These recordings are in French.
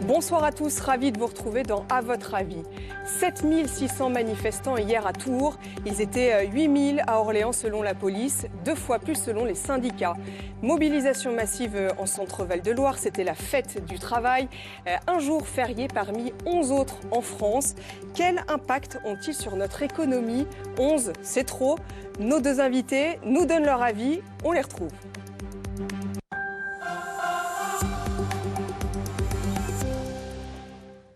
Bonsoir à tous, ravi de vous retrouver dans À votre avis. 7600 manifestants hier à Tours, ils étaient 8000 à Orléans selon la police, 2 fois plus selon les syndicats. Mobilisation massive en centre Val-de-Loire, c'était la fête du travail, un jour férié parmi 11 autres en France. Quel impact ont-ils sur notre économie? 11, c'est trop. Nos deux invités nous donnent leur avis, on les retrouve.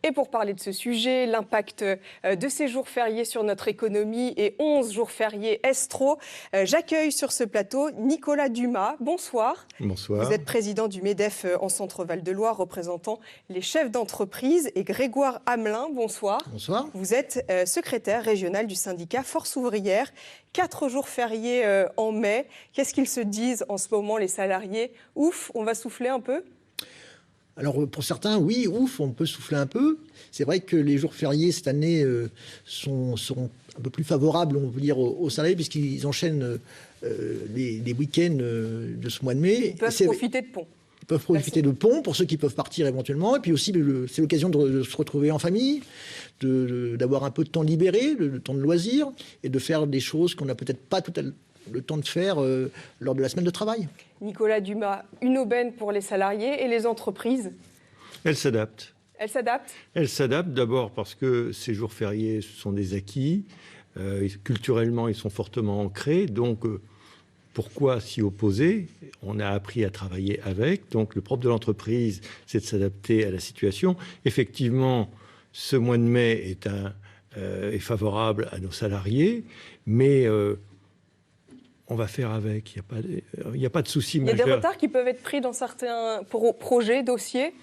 Et pour parler de ce sujet, l'impact de ces jours fériés sur notre économie et 11 jours fériés, est-ce trop? J'accueille sur ce plateau Nicolas Dumas. Bonsoir. Bonsoir. Vous êtes président du MEDEF en Centre Val-de-Loire, représentant les chefs d'entreprise. Et Grégoire Hamelin, bonsoir. Bonsoir. Vous êtes secrétaire régional du syndicat Force ouvrière. 4 jours fériés en mai. Qu'est-ce qu'ils se disent en ce moment, les salariés? Ouf, on va souffler un peu? Alors pour certains, oui, ouf, on peut souffler un peu. C'est vrai que les jours fériés cette année sont un peu plus favorables, on peut dire, aux salariés, puisqu'ils enchaînent les week-ends de ce mois de mai. Ils peuvent profiter de pont. Ils peuvent profiter de pont pour ceux qui peuvent partir éventuellement. Et puis aussi, c'est l'occasion de se retrouver en famille, d'avoir un peu de temps libéré, de temps de loisirs, et de faire des choses qu'on n'a peut-être pas le temps de faire lors de la semaine de travail. Nicolas Dumas, une aubaine pour les salariés et les entreprises? Elles s'adaptent. Elles s'adaptent? Elles s'adaptent d'abord parce que ces jours fériés, ce sont des acquis. Culturellement, ils sont fortement ancrés. Donc, pourquoi s'y opposer? On a appris à travailler avec. Donc, le propre de l'entreprise, c'est de s'adapter à la situation. Effectivement, ce mois de mai est favorable à nos salariés, mais on va faire avec, il n'y a pas de souci majeur. Il y a des retards qui peuvent être pris dans certains projets, dossiers?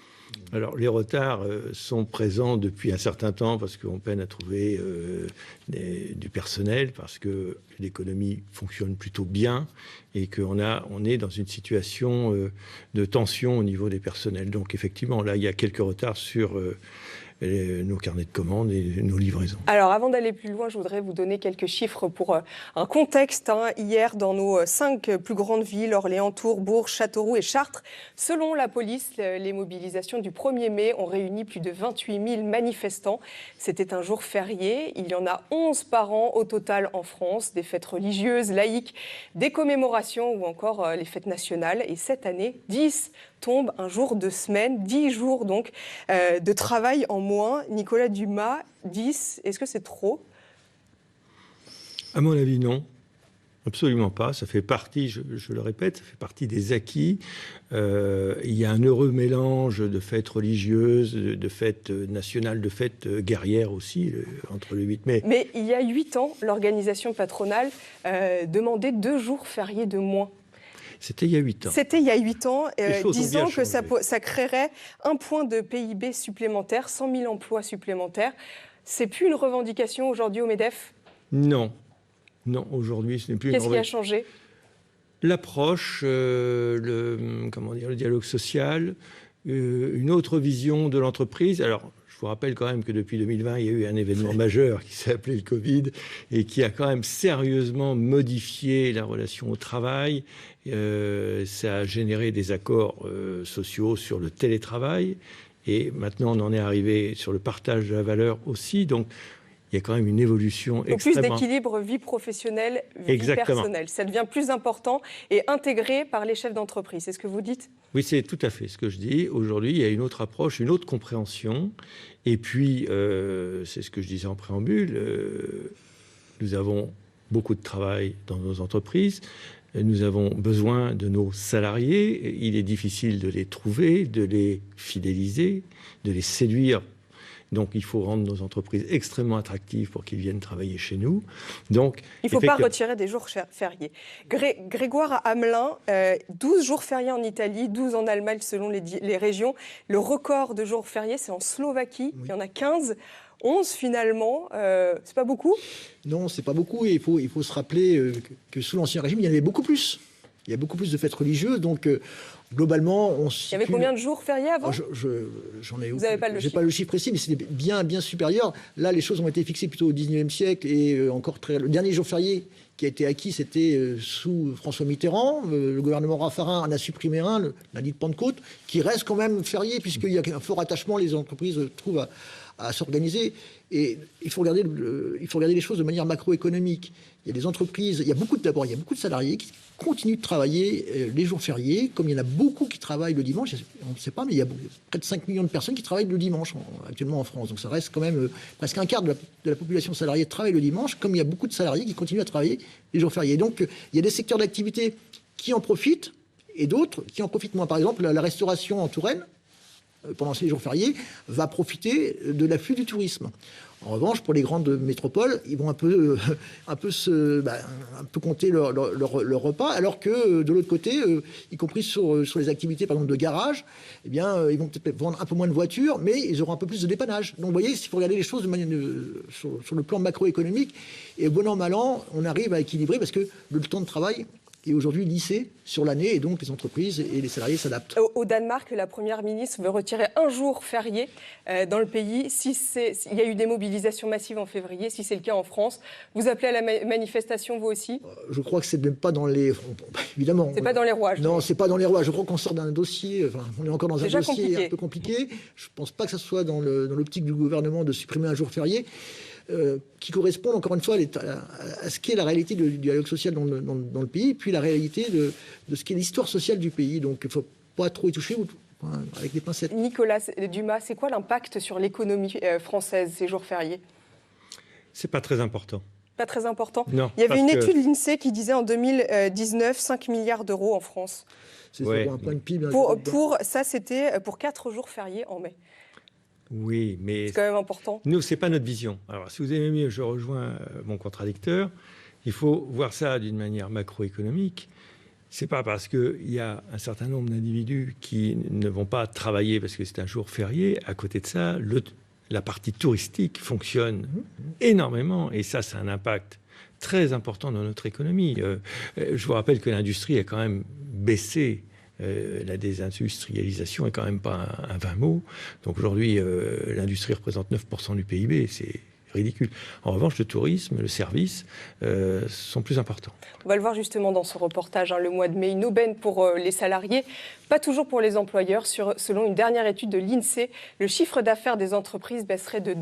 Alors, les retards sont présents depuis un certain temps parce qu'on peine à trouver du personnel, parce que l'économie fonctionne plutôt bien et qu'on est dans une situation de tension au niveau des personnels. Donc, effectivement, là, il y a quelques retards sur nos carnets de commandes et nos livraisons. Alors, avant d'aller plus loin, je voudrais vous donner quelques chiffres pour un contexte. Hier, dans nos 5 plus grandes villes, Orléans, Tours, Bourges, Châteauroux et Chartres, selon la police, les mobilisations du 1er mai ont réuni plus de 28 000 manifestants. C'était un jour férié. Il y en a 11 par an au total en France, des fêtes religieuses, laïques, des commémorations ou encore les fêtes nationales. Et cette année, 10 tombe un jour de semaine, 10 jours donc de travail en moins. Nicolas Dumas, 10, est-ce que c'est trop? À mon avis, non. Absolument pas. Ça fait partie, je le répète, ça fait partie des acquis. Il y a un heureux mélange de fêtes religieuses, de fêtes nationales, de fêtes guerrières aussi, entre le 8 mai. Mais il y a 8 ans, l'organisation patronale demandait 2 jours fériés de moins. C'était il y a 8 ans. C'était il y a 8 ans, disant que ça créerait un point de PIB supplémentaire, 100 000 emplois supplémentaires. C'est plus une revendication aujourd'hui au MEDEF? Non. Non, aujourd'hui, ce n'est plus une revendication. Qu'est-ce qui a changé? L'approche, le dialogue social, une autre vision de l'entreprise. Alors, je vous rappelle quand même que depuis 2020, il y a eu un événement majeur qui s'est appelé le Covid et qui a quand même sérieusement modifié la relation au travail. Ça a généré des accords sociaux sur le télétravail et maintenant on en est arrivé sur le partage de la valeur aussi. Donc, il y a quand même une évolution extrêmement... Plus d'équilibre vie professionnelle, vie personnelle. Ça devient plus important et intégré par les chefs d'entreprise. C'est ce que vous dites? Oui, c'est tout à fait ce que je dis. Aujourd'hui, il y a une autre approche, une autre compréhension. Et puis, c'est ce que je disais en préambule, nous avons beaucoup de travail dans nos entreprises. Nous avons besoin de nos salariés. Il est difficile de les trouver, de les fidéliser, de les séduire. Donc, il faut rendre nos entreprises extrêmement attractives pour qu'ils viennent travailler chez nous. Donc, il ne faut pas retirer des jours fériés. Grégoire Hamelin, 12 jours fériés en Italie, 12 en Allemagne selon les régions. Le record de jours fériés, c'est en Slovaquie. Oui. Il y en a 15. 11 finalement, c'est pas beaucoup? Non, c'est pas beaucoup. Et il faut se rappeler que sous l'Ancien Régime, il y en avait beaucoup plus. Il y a beaucoup plus de fêtes religieuses, donc globalement, on se Il y avait combien de jours fériés avant? J'en ai. Vous n'avez pas le J'ai chiffre? pas le chiffre précis, mais c'était bien supérieur. Là, les choses ont été fixées plutôt au 19e siècle et encore le dernier jour férié qui a été acquis, c'était sous François Mitterrand. Le gouvernement Raffarin en a supprimé un, le lundi de Pentecôte, qui reste quand même férié puisqu'il y a un fort attachement, les entreprises trouvent à s'organiser. Et il faut regarder les choses de manière macroéconomique. Il y a des entreprises, d'abord, il y a beaucoup de salariés qui continuent de travailler les jours fériés, comme il y en a beaucoup qui travaillent le dimanche. On ne sait pas, mais il y a près de 5 millions de personnes qui travaillent le dimanche actuellement en France. Donc ça reste quand même presque un quart de la population salariée travaille le dimanche, comme il y a beaucoup de salariés qui continuent à travailler les jours fériés. Donc il y a des secteurs d'activité qui en profitent et d'autres qui en profitent moins. Par exemple, la restauration en Touraine, pendant ces jours fériés, va profiter de l'afflux du tourisme. En revanche, pour les grandes métropoles, ils vont un peu compter leur repas, alors que de l'autre côté, y compris sur les activités par exemple de garage, eh bien, ils vont peut-être vendre un peu moins de voitures, mais ils auront un peu plus de dépannage. Donc, vous voyez, il faut regarder les choses de manière sur le plan macroéconomique, et bon an, mal an, on arrive à équilibrer parce que le temps de travail est aujourd'hui lissé sur l'année, et donc les entreprises et les salariés s'adaptent. Au Danemark, la Première ministre veut retirer un jour férié dans le pays. Il y a eu des mobilisations massives en février, si c'est le cas en France. Vous appelez à la manifestation, vous aussi? Je crois que c'est même pas dans les... Évidemment. C'est pas dans les rouages. Non, c'est pas dans les rouages. Je crois qu'on sort d'un dossier, on est encore dans un dossier compliqué. Un peu compliqué. Je pense pas que ça soit dans l'optique du gouvernement de supprimer un jour férié. Qui correspondent encore une fois à ce qu'est la réalité du dialogue social dans le pays, puis la réalité de ce qu'est l'histoire sociale du pays. Donc il ne faut pas trop y toucher avec des pincettes. Nicolas Dumas, c'est quoi l'impact sur l'économie française, ces jours fériés? C'est pas très important. Pas très important? Non. Il y avait une étude de l'INSEE qui disait en 2019 5 milliards d'euros en France. C'est ouais. Un point de PIB. C'était pour 4 jours fériés en mai. Oui, mais c'est quand même important. Nous, c'est pas notre vision. Alors, si vous aimez mieux, je rejoins mon contradicteur. Il faut voir ça d'une manière macroéconomique. C'est pas parce qu'il y a un certain nombre d'individus qui ne vont pas travailler parce que c'est un jour férié. À côté de ça, la partie touristique fonctionne énormément, et ça a un impact très important dans notre économie. Je vous rappelle que l'industrie a quand même baissé. La désindustrialisation est quand même pas un vain mot. Donc aujourd'hui, l'industrie représente 9% du PIB. C'est ridicule. En revanche, le tourisme, le service sont plus importants. On va le voir justement dans ce reportage, le mois de mai, une aubaine pour les salariés, pas toujours pour les employeurs. Selon une dernière étude de l'INSEE, le chiffre d'affaires des entreprises baisserait de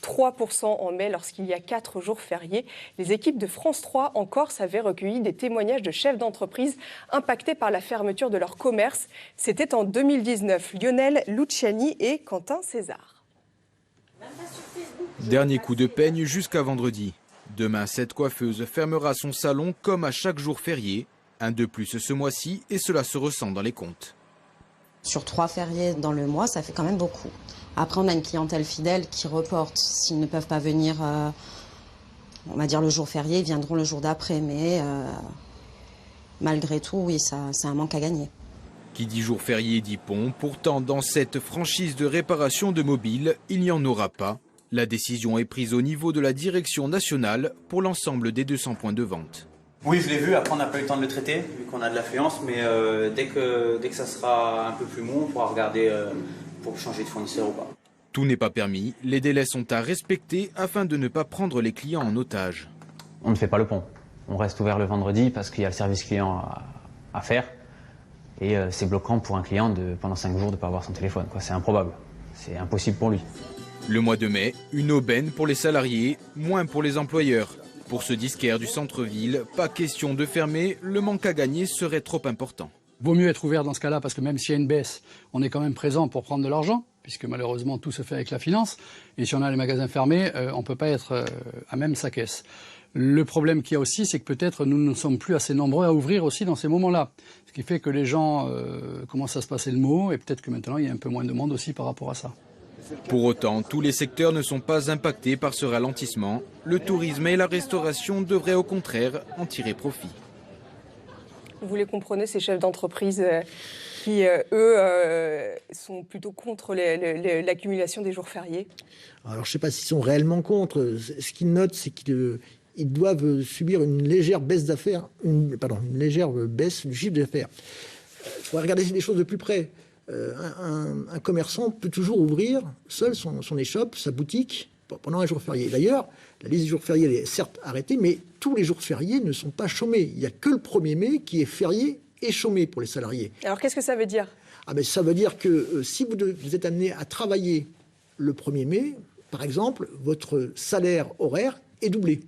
2-3% en mai lorsqu'il y a 4 jours fériés. Les équipes de France 3 en Corse avaient recueilli des témoignages de chefs d'entreprise impactés par la fermeture de leur commerce. C'était en 2019. Lionel Luciani et Quentin César. Dernier coup de peigne jusqu'à vendredi. Demain, cette coiffeuse fermera son salon comme à chaque jour férié. Un de plus ce mois-ci, et cela se ressent dans les comptes. Sur 3 fériés dans le mois, ça fait quand même beaucoup. Après, on a une clientèle fidèle qui reporte. S'ils ne peuvent pas venir, on va dire le jour férié, ils viendront le jour d'après. Mais malgré tout, oui, c'est un manque à gagner. Qui dit jour férié dit pont. Pourtant, dans cette franchise de réparation de mobiles, il n'y en aura pas. La décision est prise au niveau de la direction nationale pour l'ensemble des 200 points de vente. Oui, je l'ai vu. Après, on n'a pas eu le temps de le traiter, vu qu'on a de l'affluence. Mais dès que ça sera un peu plus mou, on pourra regarder pour changer de fournisseur ou pas. Tout n'est pas permis. Les délais sont à respecter afin de ne pas prendre les clients en otage. On ne fait pas le pont. On reste ouvert le vendredi parce qu'il y a le service client à faire. Et c'est bloquant pour un client pendant 5 jours de ne pas avoir son téléphone. C'est improbable. C'est impossible pour lui. Le mois de mai, une aubaine pour les salariés, moins pour les employeurs. Pour ce disquaire du centre-ville, pas question de fermer, le manque à gagner serait trop important. Vaut mieux être ouvert dans ce cas-là, parce que même s'il y a une baisse, on est quand même présent pour prendre de l'argent, puisque malheureusement tout se fait avec la finance. Et si on a les magasins fermés, on ne peut pas être à même sa caisse. Le problème qu'il y a aussi, c'est que peut-être nous ne sommes plus assez nombreux à ouvrir aussi dans ces moments-là. Ce qui fait que les gens commencent à se passer le mot, et peut-être que maintenant il y a un peu moins de monde aussi par rapport à ça. Pour autant, tous les secteurs ne sont pas impactés par ce ralentissement. Le tourisme et la restauration devraient au contraire en tirer profit. Vous les comprenez, ces chefs d'entreprise qui, eux, sont plutôt contre l'accumulation des jours fériés? Alors, je ne sais pas s'ils sont réellement contre. Ce qu'ils notent, c'est qu'ils ils doivent subir une légère baisse d'affaires, une légère baisse du chiffre d'affaires. Il faudrait regarder les choses de plus près. Un commerçant peut toujours ouvrir seul son échoppe, sa boutique, pendant un jour férié. D'ailleurs, la liste des jours fériés elle est certes arrêtée, mais tous les jours fériés ne sont pas chômés. Il n'y a que le 1er mai qui est férié et chômé pour les salariés. Alors qu'est-ce que ça veut dire ? Ça veut dire que si vous êtes amené à travailler le 1er mai, par exemple, votre salaire horaire est doublé.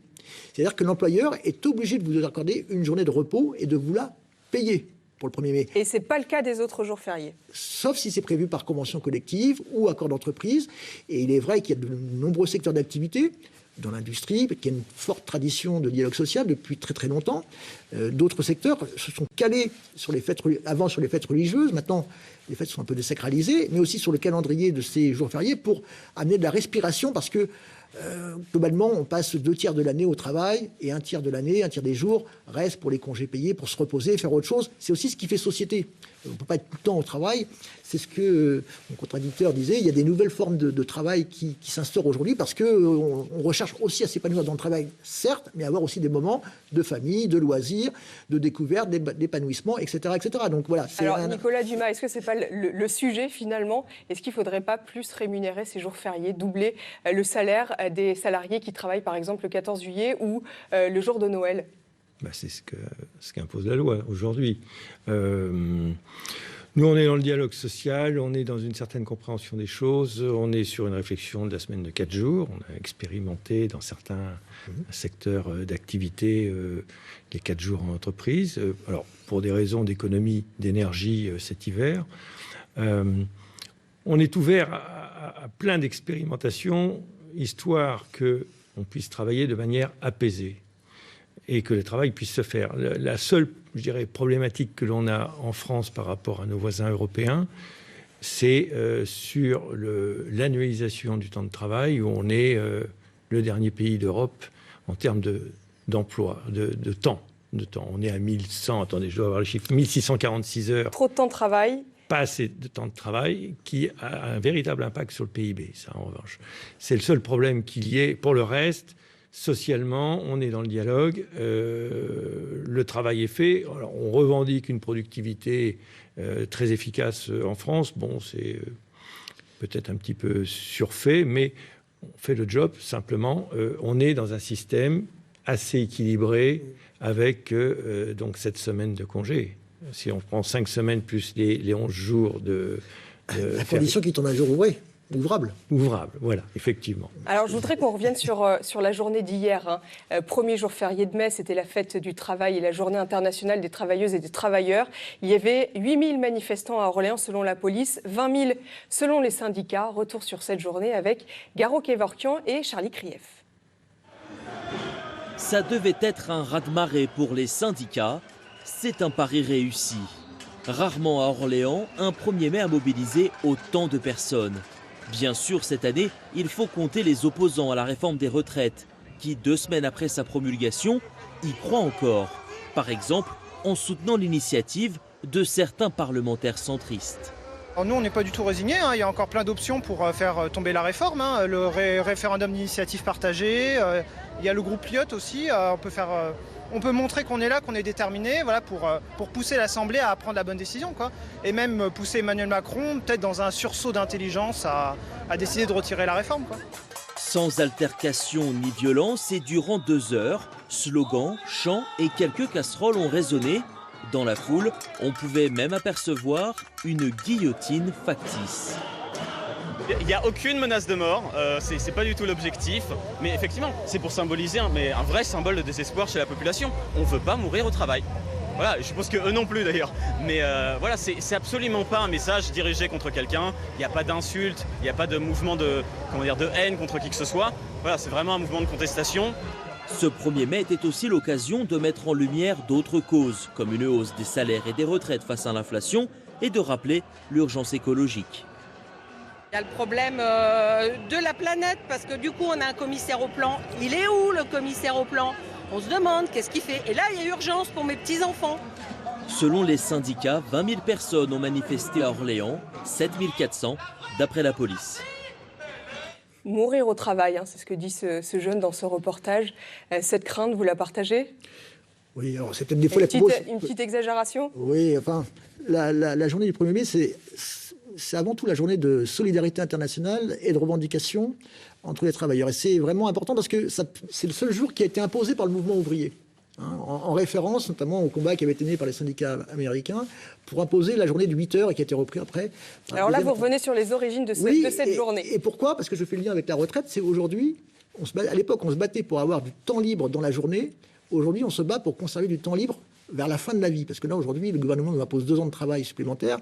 C'est-à-dire que l'employeur est obligé de vous accorder une journée de repos et de vous la payer pour le 1er mai. Et ce n'est pas le cas des autres jours fériés. Sauf si c'est prévu par convention collective ou accord d'entreprise. Et il est vrai qu'il y a de nombreux secteurs d'activité, dans l'industrie, qui a une forte tradition de dialogue social depuis très très longtemps. D'autres secteurs se sont calés sur les fêtes, avant sur les fêtes religieuses. Maintenant, les fêtes sont un peu désacralisées, mais aussi sur le calendrier de ces jours fériés pour amener de la respiration, parce que globalement, on passe 2 tiers de l'année au travail et 1 tiers de l'année, 1 tiers des jours reste pour les congés payés, pour se reposer, faire autre chose. C'est aussi ce qui fait société. On ne peut pas être tout le temps au travail. C'est ce que mon contradicteur disait. Il y a des nouvelles formes de travail qui s'instaurent aujourd'hui parce qu'on recherche aussi à s'épanouir dans le travail, certes, mais avoir aussi des moments de famille, de loisirs, de découverte, d'épanouissement, etc., etc. Donc voilà. Alors Nicolas Dumas, est-ce que ce n'est pas le sujet finalement ? Est-ce qu'il ne faudrait pas plus rémunérer ces jours fériés, doubler le salaire des salariés qui travaillent par exemple le 14 juillet ou le jour de Noël ? C'est ce qu'impose la loi aujourd'hui. Nous, on est dans le dialogue social, on est dans une certaine compréhension des choses, on est sur une réflexion de la semaine de 4 jours. On a expérimenté dans certains secteurs d'activité les 4 jours en entreprise. Alors, pour des raisons d'économie d'énergie cet hiver, on est ouvert à plein d'expérimentations, histoire qu'on puisse travailler de manière apaisée et que le travail puisse se faire. La seule, je dirais, problématique que l'on a en France par rapport à nos voisins européens, c'est sur l'annualisation du temps de travail, où on est le dernier pays d'Europe en termes d'emploi, de temps. On est à 1100, attendez, je dois avoir le chiffre, 1646 heures. Trop de temps de travail. Pas assez de temps de travail, qui a un véritable impact sur le PIB, ça en revanche. C'est le seul problème qu'il y ait. Pour le reste, socialement, on est dans le dialogue, le travail est fait. Alors, on revendique une productivité très efficace en France. Bon, c'est peut-être un petit peu surfait, mais on fait le job. Simplement, on est dans un système assez équilibré avec donc cette semaine de congé. Si on prend 5 semaines plus les 11 jours de la condition qu'il y ait un jour ouvrable. Ouvrable, voilà, effectivement. Alors, je voudrais qu'on revienne sur la journée d'hier. Premier jour férié de mai, c'était la fête du travail et la journée internationale des travailleuses et des travailleurs. Il y avait 8000 manifestants à Orléans selon la police, 20 000 selon les syndicats. Retour sur cette journée avec Garo Kevorkian et Charlie Krief. Ça devait être un raz-de-marée pour les syndicats. C'est un pari réussi. Rarement à Orléans, un 1er mai a mobilisé autant de personnes. Bien sûr, cette année, il faut compter les opposants à la réforme des retraites, qui, 2 semaines après sa promulgation, y croient encore. Par exemple, en soutenant l'initiative de certains parlementaires centristes. Alors nous, on n'est pas du tout résignés. Il y a encore plein d'options pour faire tomber la réforme. Le référendum d'initiative partagée. Il y a le groupe Lyotte aussi. On peut montrer qu'on est là, qu'on est déterminé, voilà, pour pousser l'Assemblée à prendre la bonne décision, quoi. Et même pousser Emmanuel Macron, peut-être dans un sursaut d'intelligence, à décider de retirer la réforme, quoi. Sans altercation ni violence et durant 2 heures, slogans, chants et quelques casseroles ont résonné. Dans la foule, on pouvait même apercevoir une guillotine factice. Il n'y a aucune menace de mort, c'est pas du tout l'objectif, mais effectivement, c'est pour symboliser un vrai symbole de désespoir chez la population. On ne veut pas mourir au travail. Voilà, je pense qu'eux non plus d'ailleurs. Mais voilà, c'est absolument pas un message dirigé contre quelqu'un. Il n'y a pas d'insulte, il n'y a pas de mouvement de haine contre qui que ce soit. Voilà, c'est vraiment un mouvement de contestation. Ce 1er mai était aussi l'occasion de mettre en lumière d'autres causes, comme une hausse des salaires et des retraites face à l'inflation, et de rappeler l'urgence écologique. Il y a le problème de la planète, parce que du coup on a un commissaire au plan. Il est où le commissaire au plan ? On se demande qu'est-ce qu'il fait. Et là il y a urgence pour mes petits-enfants. Selon les syndicats, 20 000 personnes ont manifesté à Orléans, 7 400 d'après la police. Mourir au travail, c'est ce que dit ce jeune dans ce reportage. Cette crainte, vous la partagez ? Oui, alors c'est peut-être des fois une petite exagération ? Oui, enfin, la journée du 1er mai, c'est avant tout la journée de solidarité internationale et de revendication entre les travailleurs. Et c'est vraiment important parce que c'est le seul jour qui a été imposé par le mouvement ouvrier, en référence notamment au combat qui avait été mené par les syndicats américains pour imposer la journée de 8 heures et qui a été repris après. Alors là, vous revenez sur les origines de cette journée. Et pourquoi ? Parce que je fais le lien avec la retraite. C'est aujourd'hui, à l'époque, on se battait pour avoir du temps libre dans la journée. Aujourd'hui, on se bat pour conserver du temps libre vers la fin de la vie. Parce que là, aujourd'hui, le gouvernement nous impose 2 ans de travail supplémentaires,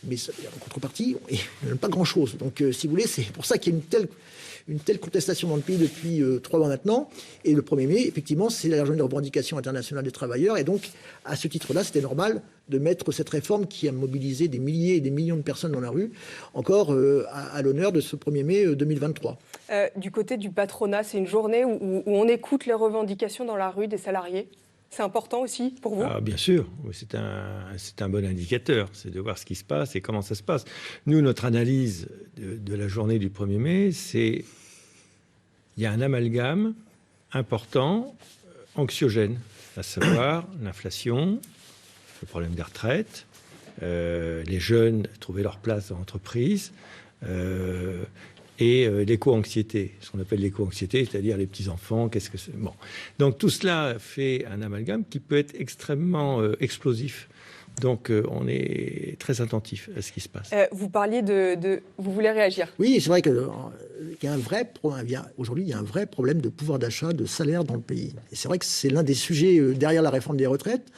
mais en contrepartie, il n'y a pas grand-chose. Donc, si vous voulez, c'est pour ça qu'il y a une telle contestation dans le pays depuis 3 ans maintenant. Et le 1er mai, effectivement, c'est la journée de revendication internationale des travailleurs. Et donc, à ce titre-là, c'était normal de mettre cette réforme qui a mobilisé des milliers et des millions de personnes dans la rue, encore à l'honneur de ce 1er mai 2023. Du côté du patronat, c'est une journée où on écoute les revendications dans la rue des salariés. C'est important aussi pour vous ? Bien sûr, c'est un bon indicateur, c'est de voir ce qui se passe et comment ça se passe. Nous, notre analyse de la journée du 1er mai, c'est il y a un amalgame important, anxiogène, à savoir l'inflation, le problème des retraites, les jeunes trouver leur place dans l'entreprise, et l'éco-anxiété, ce qu'on appelle l'éco-anxiété, c'est-à-dire les petits-enfants, qu'est-ce que c'est ? Bon. Donc tout cela fait un amalgame qui peut être extrêmement explosif. Donc on est très attentif à ce qui se passe. Vous parliez vous voulez réagir ? Oui, c'est vrai qu'il y a un vrai problème. Aujourd'hui, il y a un vrai problème de pouvoir d'achat, de salaire dans le pays. Et c'est vrai que c'est l'un des sujets derrière la réforme des retraites,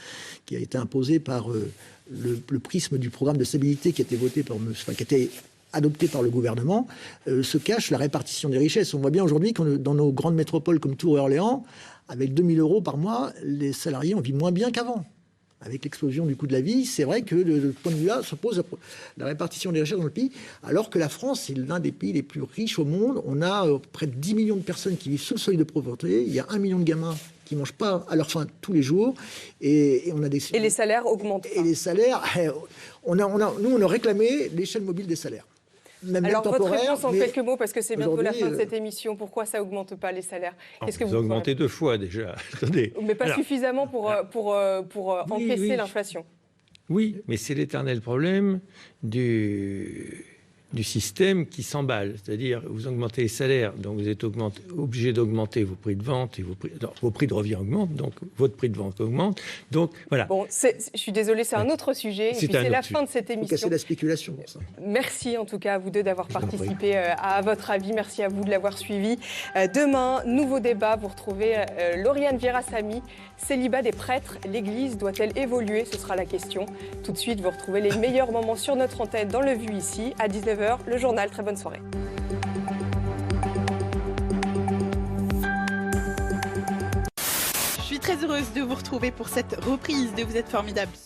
qui a été imposée par le prisme du programme de stabilité qui a été voté qui a été adopté par le gouvernement, se cache la répartition des richesses. On voit bien aujourd'hui que dans nos grandes métropoles comme Tours et Orléans, avec 2 000 € par mois, les salariés en vivent moins bien qu'avant. Avec l'explosion du coût de la vie, c'est vrai que de ce point de vue-là se pose la répartition des richesses dans le pays, alors que la France est l'un des pays les plus riches au monde. On a près de 10 millions de personnes qui vivent sous le seuil de pauvreté. Il y a 1 million de gamins qui ne mangent pas à leur faim tous les jours. Et on a des... Et les salaires augmentent. Et les salaires, nous, on a réclamé l'échelle mobile des salaires. Alors, votre réponse en quelques mots, parce que c'est bientôt la fin de cette émission. Pourquoi ça n'augmente pas les salaires ? Qu'est-ce que vous augmentez 2 fois déjà. Attendez. Mais pas suffisamment pour encaisser l'inflation. Oui, mais c'est l'éternel problème du système qui s'emballe. C'est-à-dire, vous augmentez les salaires, donc vous êtes obligé d'augmenter vos prix de vente, et vos prix de revient augmentent, donc votre prix de vente augmente. Donc, voilà. Bon, je suis désolée, c'est un autre sujet. Et puis c'est la fin de cette émission. Casser la spéculation pour ça. Merci en tout cas à vous deux d'avoir participé à votre avis. Merci à vous de l'avoir suivi. Demain, nouveau débat. Vous retrouvez Lauriane Vierasamy. Célibat des prêtres, l'Église doit-elle évoluer ? Ce sera la question. Tout de suite, vous retrouvez les meilleurs moments sur notre antenne dans le Vu ici. À 19h, le journal. Très bonne soirée. Je suis très heureuse de vous retrouver pour cette reprise de Vous êtes formidables.